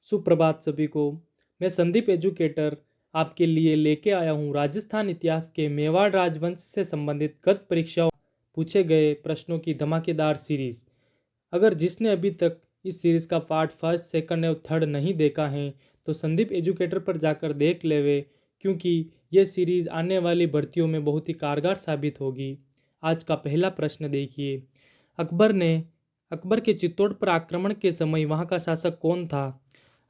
सुप्रभात सभी को। मैं संदीप एजुकेटर आपके लिए लेके आया हूँ राजस्थान इतिहास के मेवाड़ राजवंश से संबंधित गत परीक्षाओं पूछे गए प्रश्नों की धमाकेदार सीरीज। अगर जिसने अभी तक इस सीरीज का पार्ट फर्स्ट सेकंड और थर्ड नहीं देखा है तो संदीप एजुकेटर पर जाकर देख लेवे, क्योंकि यह सीरीज आने वाली भर्तियों में बहुत ही कारगर साबित होगी। आज का पहला प्रश्न देखिए। अकबर के चित्तौड़ पर आक्रमण के समय वहाँ का शासक कौन था?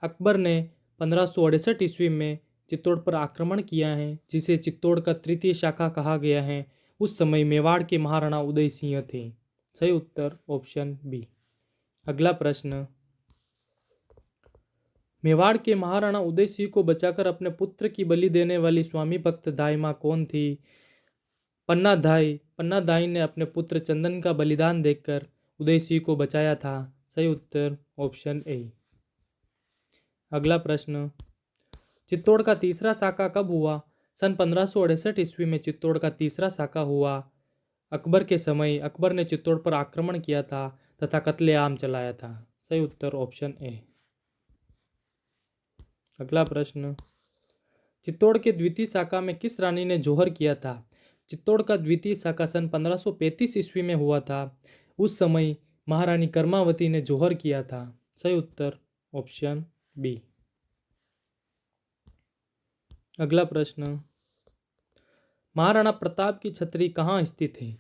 अकबर ने 1568 ईस्वी में चित्तौड़ पर आक्रमण किया है, जिसे चित्तौड़ का तृतीय शाखा कहा गया है। उस समय मेवाड़ के महाराणा उदय सिंह थे। सही उत्तर ऑप्शन बी। अगला प्रश्न। मेवाड़ के महाराणा उदय सिंह को बचाकर अपने पुत्र की बलि देने वाली स्वामी भक्त दाई माँ कौन थी? पन्ना दाई ने अपने पुत्र चंदन का बलिदान देकर उदय सिंह को बचाया था। सही उत्तर ऑप्शन ए। अगला प्रश्न। चित्तौड़ का तीसरा साका कब हुआ? सन 1568 ईस्वी में चित्तौड़ का तीसरा साका हुआ। अकबर के समय अकबर ने चित्तौड़ पर आक्रमण किया था तथा कत्लेआम चलाया था। सही उत्तर ऑप्शन ए। अगला प्रश्न। चित्तौड़ के द्वितीय साका में किस रानी ने जौहर किया था? चित्तौड़ का द्वितीय साका सन 1535 ईस्वी में हुआ था। उस समय महारानी कर्मावती ने जौहर किया था। सही उत्तर ऑप्शन बी। अगला प्रश्न। महाराणा प्रताप की छतरी कहाँ स्थित है?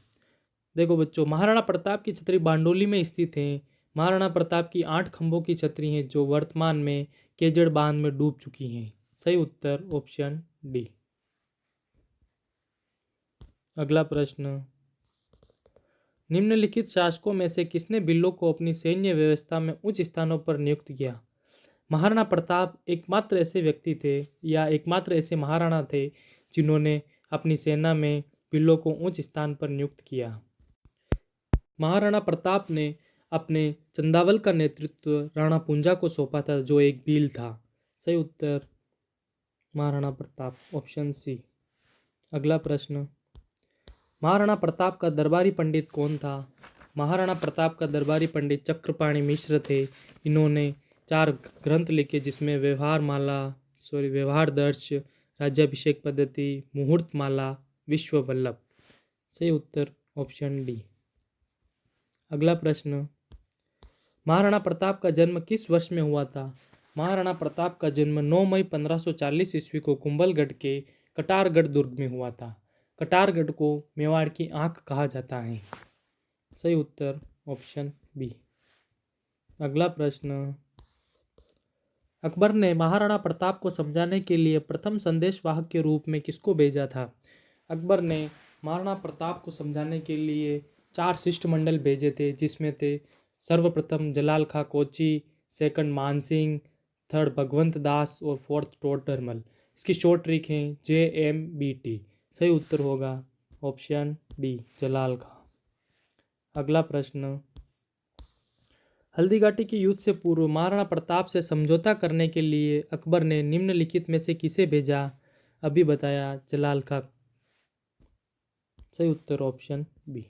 देखो बच्चों, महाराणा प्रताप की छतरी बांडोली में स्थित है। महाराणा प्रताप की 8 खंभों की छतरी हैं जो वर्तमान में केजड़ बांध में डूब चुकी हैं। सही उत्तर ऑप्शन डी। अगला प्रश्न। निम्नलिखित शासकों में से किसने भिल्लों को अपनी सैन्य व्यवस्था में उच्च स्थानों पर नियुक्त किया? महाराणा प्रताप एकमात्र ऐसे व्यक्ति थे या एकमात्र ऐसे महाराणा थे जिन्होंने अपनी सेना में भिल्लों को उच्च स्थान पर नियुक्त किया। महाराणा प्रताप ने अपने चंदावल का नेतृत्व राणा पुंजा को सौंपा था, जो एक भील था। सही उत्तर महाराणा प्रताप ऑप्शन सी। अगला प्रश्न। महाराणा प्रताप का दरबारी पंडित कौन था? महाराणा प्रताप का दरबारी पंडित चक्रपाणि मिश्र थे। इन्होंने 4 ग्रंथ लिखे, जिसमें व्यवहार दर्श, राज्याभिषेक पद्धति, मुहूर्त माला, विश्व वल्लभ। सही उत्तर ऑप्शन डी। अगला प्रश्न। महाराणा प्रताप का जन्म किस वर्ष में हुआ था? महाराणा प्रताप का जन्म 9 मई 1540 ईस्वी को कुंभलगढ़ के कटारगढ़ दुर्ग में हुआ था। कटारगढ़ को मेवाड़ की आंख कहा जाता है। सही उत्तर ऑप्शन बी। अगला प्रश्न। अकबर ने महाराणा प्रताप को समझाने के लिए प्रथम संदेशवाहक के रूप में किसको भेजा था? अकबर ने महाराणा प्रताप को समझाने के लिए 4 शिष्टमंडल भेजे थे, जिसमें थे सर्वप्रथम जलाल खां कोची, सेकंड मानसिंह, थर्ड भगवंत दास और फोर्थ टोडरमल। इसकी शॉर्ट ट्रिक है JMBT। सही उत्तर होगा ऑप्शन डी, जलाल खां। अगला प्रश्न। हल्दी घाटी के युद्ध से पूर्व महाराणा प्रताप से समझौता करने के लिए अकबर ने निम्नलिखित में से किसे भेजा? अभी बताया, जलाल खां। सही उत्तर ऑप्शन बी।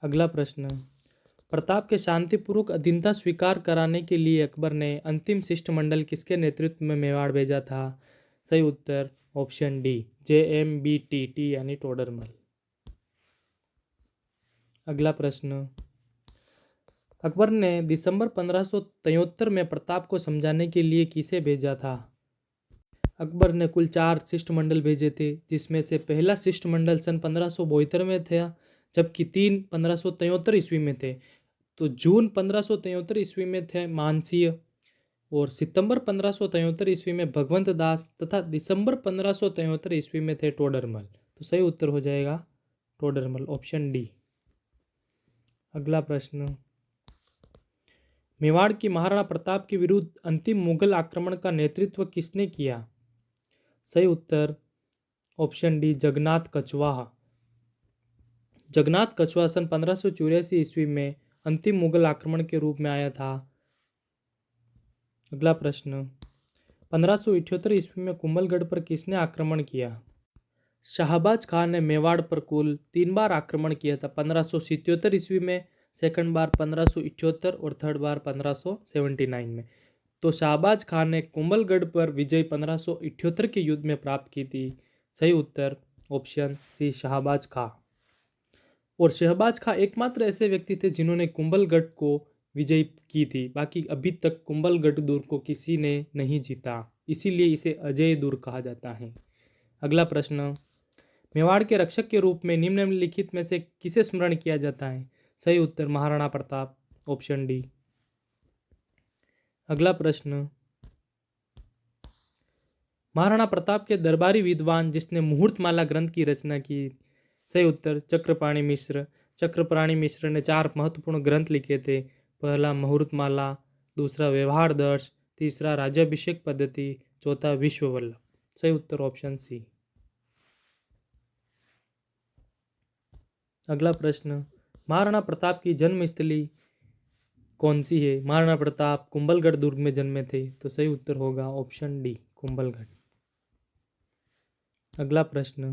अगला प्रश्न। प्रताप के शांतिपूर्वक अधीनता स्वीकार कराने के लिए अकबर ने अंतिम शिष्टमंडल किसके नेतृत्व में मेवाड़ भेजा था? सही उत्तर ऑप्शन डी, JMBT यानी टोडरमल। अगला प्रश्न। अकबर ने दिसंबर 1573 में प्रताप को समझाने के लिए किसे भेजा था? अकबर ने कुल 4 शिष्टमंडल भेजे थे, जिसमें से पहला शिष्टमंडल सन 1572 में था, जबकि 3 1573 ईस्वी में थे। तो जून 1573 ईस्वी में थे मानसिंह, और सितंबर 1573 ईस्वी में भगवंत दास, तथा दिसंबर 1573 ईस्वी में थे टोडरमल। तो सही उत्तर हो जाएगा टोडरमल ऑप्शन डी। अगला प्रश्न। मेवाड़ की महाराणा प्रताप के विरुद्ध अंतिम मुगल आक्रमण का नेतृत्व किसने किया? सही उत्तर ऑप्शन डी, जगन्नाथ कछवाहा। जगन्नाथ कछवाहा सन 1584 ईस्वी में अंतिम मुगल आक्रमण के रूप में आया था। अगला प्रश्न। 1578 ईस्वी में कुंभलगढ़ पर किसने आक्रमण किया? शाहबाज खान ने मेवाड़ पर कुल 3 बार आक्रमण किया था। 1577 ईस्वी में, सेकंड बार 1578 और थर्ड बार 1579 में। तो शाहबाज खान ने कुंभलगढ़ पर विजय 1578 के युद्ध में प्राप्त की थी? सही उत्तर ऑप्शन सी शाहबाज खां। और शहबाज खां एकमात्र ऐसे व्यक्ति थे जिन्होंने कुंभलगढ़ को विजय की थी। बाकी अभी तक कुंभलगढ़ दुर्ग को किसी ने नहीं जीता, इसीलिए इसे अजय दुर्ग कहा जाता है। अगला प्रश्न, मेवाड़ के रक्षक के रूप में निम्नलिखित में से किसे स्मरण किया जाता है? सही उत्तर महाराणा प्रताप, ऑप्शन डी। अगला प्रश्न, महाराणा प्रताप के दरबारी विद्वान जिसने मुहूर्तमाला ग्रंथ की रचना की? सही उत्तर चक्रपाणि मिश्र। चक्रपाणि मिश्र ने 4 महत्वपूर्ण ग्रंथ लिखे थे। पहला मुहूर्तमाला, दूसरा व्यवहार दर्श, तीसरा राज्याभिषेक पद्धति, चौथा विश्ववल्लभ। सही उत्तर ऑप्शन सी। अगला प्रश्न, महाराणा प्रताप की जन्मस्थली कौन सी है? महाराणा प्रताप कुंभलगढ़ दुर्ग में जन्मे थे, तो सही उत्तर होगा ऑप्शन डी कुंभलगढ़। अगला प्रश्न,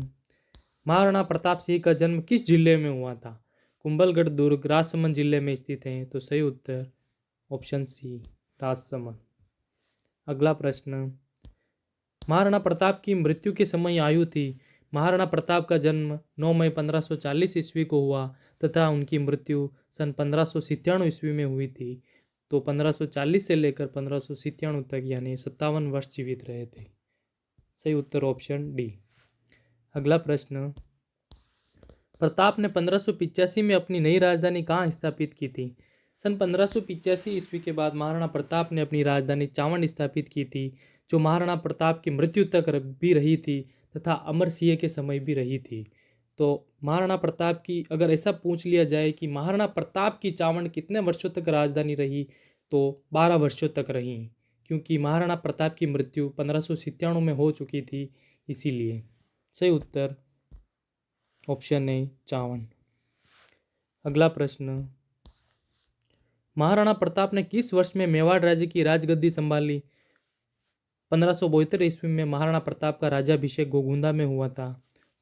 महाराणा प्रताप सिंह का जन्म किस जिले में हुआ था? कुंभलगढ़ दुर्ग राजसमंद जिले में स्थित है, तो सही उत्तर ऑप्शन सी राजसमंद। अगला प्रश्न, महाराणा प्रताप की मृत्यु के समय आयु थी? महाराणा प्रताप का जन्म 9 मई 1540 ईस्वी को हुआ तथा उनकी मृत्यु सन 1597 ईस्वी में हुई थी। तो 1540 से लेकर 1597 तक यानी 57 वर्ष जीवित रहे थे। सही उत्तर ऑप्शन डी। अगला प्रश्न, प्रताप ने 1585 में अपनी नई राजधानी कहाँ स्थापित की थी? सन 1585 ईस्वी के बाद महाराणा प्रताप ने अपनी राजधानी चावंड स्थापित की थी, जो महाराणा प्रताप की मृत्यु तक भी रही थी तथा अमर सिंह के समय भी रही थी। तो महाराणा प्रताप की अगर ऐसा पूछ लिया जाए कि महाराणा प्रताप की चावंड कितने वर्षों तक राजधानी रही, तो 12 वर्षों तक रही, क्योंकि महाराणा प्रताप की मृत्यु 1597 में हो चुकी थी, इसीलिए। सही उत्तर ऑप्शन ए चावंड। अगला प्रश्न, महाराणा प्रताप ने किस वर्ष में मेवाड़ राज्य की राजगद्दी संभाली? 1572 ईस्वी में महाराणा प्रताप का राज्याभिषेक गोगुंदा में हुआ था।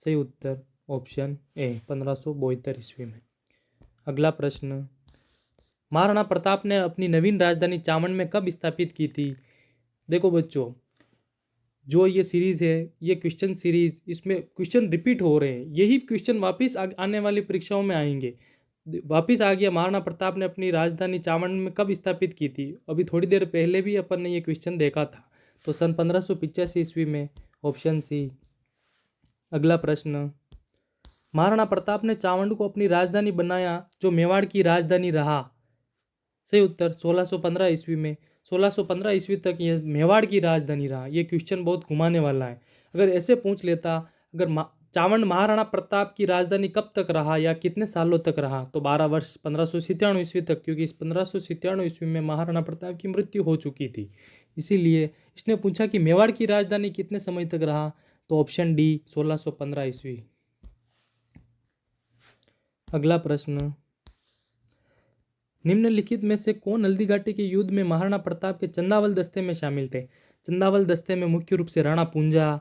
सही उत्तर ऑप्शन ए 1572 ईस्वी में। अगला प्रश्न, महाराणा प्रताप ने अपनी नवीन राजधानी चावंड में कब स्थापित की थी? देखो बच्चों, जो ये सीरीज़ है, ये क्वेश्चन सीरीज़, इसमें क्वेश्चन रिपीट हो रहे हैं। यही क्वेश्चन वापस आने वाली परीक्षाओं में आएंगे। वापस आ गया, महाराणा प्रताप ने अपनी राजधानी चावंड में कब स्थापित की थी? अभी थोड़ी देर पहले भी अपन ने ये क्वेश्चन देखा था, तो सन 1585 ईस्वी में, ऑप्शन सी। अगला प्रश्न, महाराणा प्रताप ने चावंड को अपनी राजधानी बनाया जो मेवाड़ की राजधानी रहा? सही उत्तर 1615 ईस्वी में। 1615 ईस्वी तक यह मेवाड़ की राजधानी रहा। ये क्वेश्चन बहुत घुमाने वाला है। अगर ऐसे पूछ लेता, अगर चावंड महाराणा प्रताप की राजधानी कब तक रहा या कितने सालों तक रहा, तो 12 वर्ष 1597 ईस्वी तक, क्योंकि इस 1597 ईस्वी में महाराणा प्रताप की मृत्यु हो चुकी थी। इसीलिए इसने पूछा कि मेवाड़ की राजधानी कितने समय तक रहा, तो ऑप्शन डी 1615 ईस्वी। अगला प्रश्न, निम्नलिखित में से कौन हल्दी घाटी के युद्ध में महाराणा प्रताप के चंदावल दस्ते में शामिल थे? चंदावल दस्ते में मुख्य रूप से राणा पूंजा,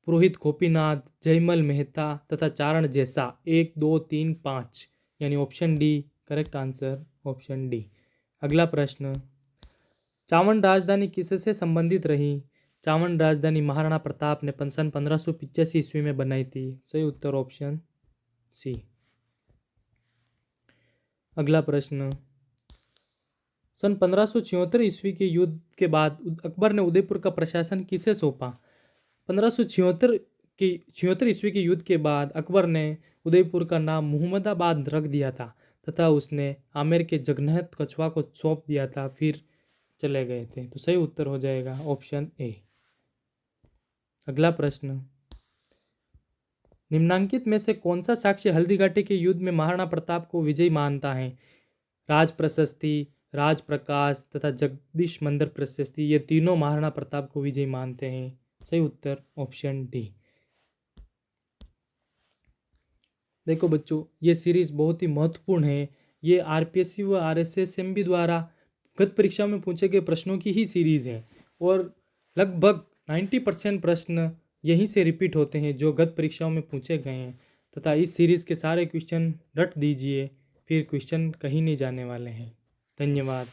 पुरोहित गोपीनाथ, जयमल मेहता तथा चारण जैसा 1, 2, 3, 5 यानी option D correct answer option D. अगला प्रश्न, चावंड राजधानी किससे संबंधित रही? चावंड राजधानी महाराणा प्रताप ने सन 1585 ईस्वी में बनाई थी। सही उत्तर ऑप्शन सी। अगला प्रश्न, सन 1576 ईस्वी के युद्ध के बाद अकबर ने उदयपुर का प्रशासन किसे सौंपा? 1576 ईस्वी के युद्ध के बाद अकबर ने उदयपुर का नाम मुहम्मदाबाद रख दिया था तथा उसने आमेर के जगन्नाथ कछवा को सौंप दिया था, फिर चले गए थे। तो सही उत्तर हो जाएगा ऑप्शन ए। अगला प्रश्न, निम्नांकित में से कौन सा साक्ष्य हल्दी घाटी के युद्ध में महाराणा प्रताप को विजयी मानता है? राज प्रशस्ति, राज प्रकाश तथा जगदीश मंदिर प्रशस्ति, ये तीनों महाराणा प्रताप को विजयी मानते हैं। सही उत्तर ऑप्शन डी। देखो बच्चों, ये सीरीज बहुत ही महत्वपूर्ण है। ये आरपीएससी व आरएसएसएमबी द्वारा गत परीक्षा में पूछे गए प्रश्नों की ही सीरीज है और लगभग 90% प्रश्न यहीं से रिपीट होते हैं जो गत परीक्षाओं में पूछे गए हैं। तथा इस सीरीज़ के सारे क्वेश्चन रट दीजिए, फिर क्वेश्चन कहीं नहीं जाने वाले हैं। धन्यवाद।